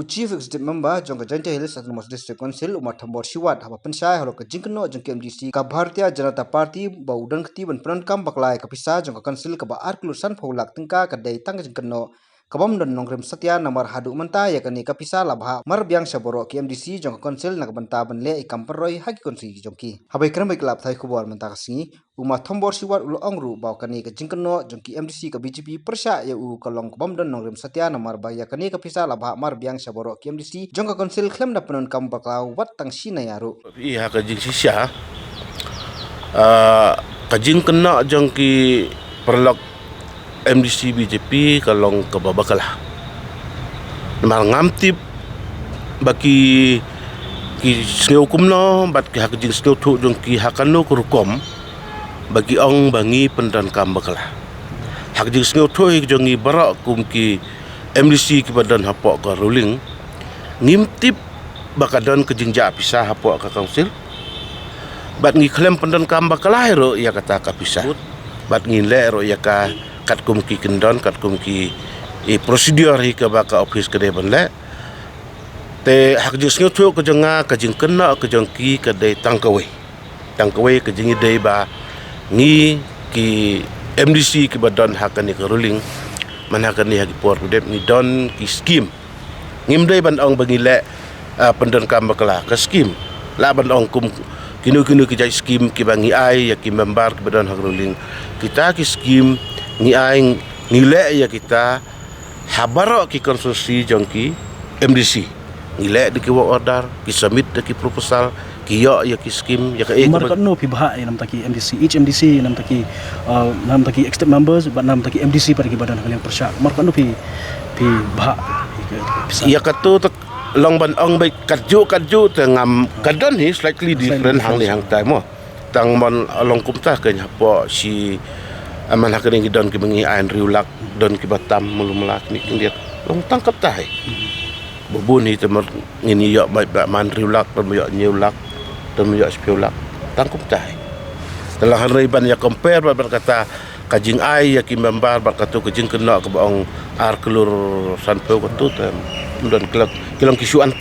Chief Executive Member Jong Kajanta Hills Autonomous District Council Umar Thambor Siwat haba pensai halo ke jingkeno jong KMDC ka Bharatiya Janata Party ba udan keti ban peran baklai ka pisa jong council ka ba arklusan phaulak tengka ka dai tang jingkeno kabam dan nongrem satya namar hadu menta yakani ka pisa labha mar biang saboro KMDC jong council nak banta banle ikam perroi haki konsi jongki habai kram bai klap thai khubor menta kasingi Umar Thambor Siwat ulo ongru ba kani ka jingkeno jong KMDC ka BJP persya ya u kalong kabam dan nongrem satya namar ba yakani ka pisa labha mar biang saboro KMDC jong council klem na penon kam baklau wat tang sina yaru iya kajing sisya kajing kena jong ki perlok MDC BJP kalong kebabakalah mal ngamtip baki ki sngeu kumno bat ki hakajing sngeu thu jong ki hakano kurukom bagi ong bangi pendan kam bakalah hakajing sngeu thu jong i barak kum ki MDC ki badan hapok ka ruling ngimtip bakadan kejingja pisah hapok ka council bat ngi klem pendan kam bakalah ro ya kata ka pisah bat ngi le ro ya ka kat kum ki kendon kat kum ki prosedur hi ka baka office ka deban le te hak jing snyo thu ka janga ka jing kena ka jang ki ka dei tangkawe ka jing dei ba ngi ki MDC ki badan hakani ka ruling man hakani hak por dep ni don ki scheme ngim dei ban ong bagi le pendan kam bakala ka scheme la ban ong kum kinu ki jai scheme ki bangi ai ya ki member ki badan hak ruling kita ki scheme ni ai nilai ya kita habaro ki konstruksi jongki MDC nilai di ki work order ki submit ki proposal ki yo ya ki scheme ya ka markat no pi bahak nam taki MDC each MDC nam taki external members but nam taki MDC pada ki badan kalian persyak markat no pi bahak ya katu long ban ong bai kaju tengam kadon ni slightly different hang time mo tang mon long kumta ke nyapo si aman hakani ki don ki bengi ain riulak don ki batam mulumlak ni kindiat long tangkap tai bubun hi temar ngini yo bai ba man riulak don yo nyulak don yo spiulak tangkap tai telah hari ban ya compare berkata kajing ai ya ki member berkata kajing kena ke baong ar kelur sanpeu katu tem don kilong kisuan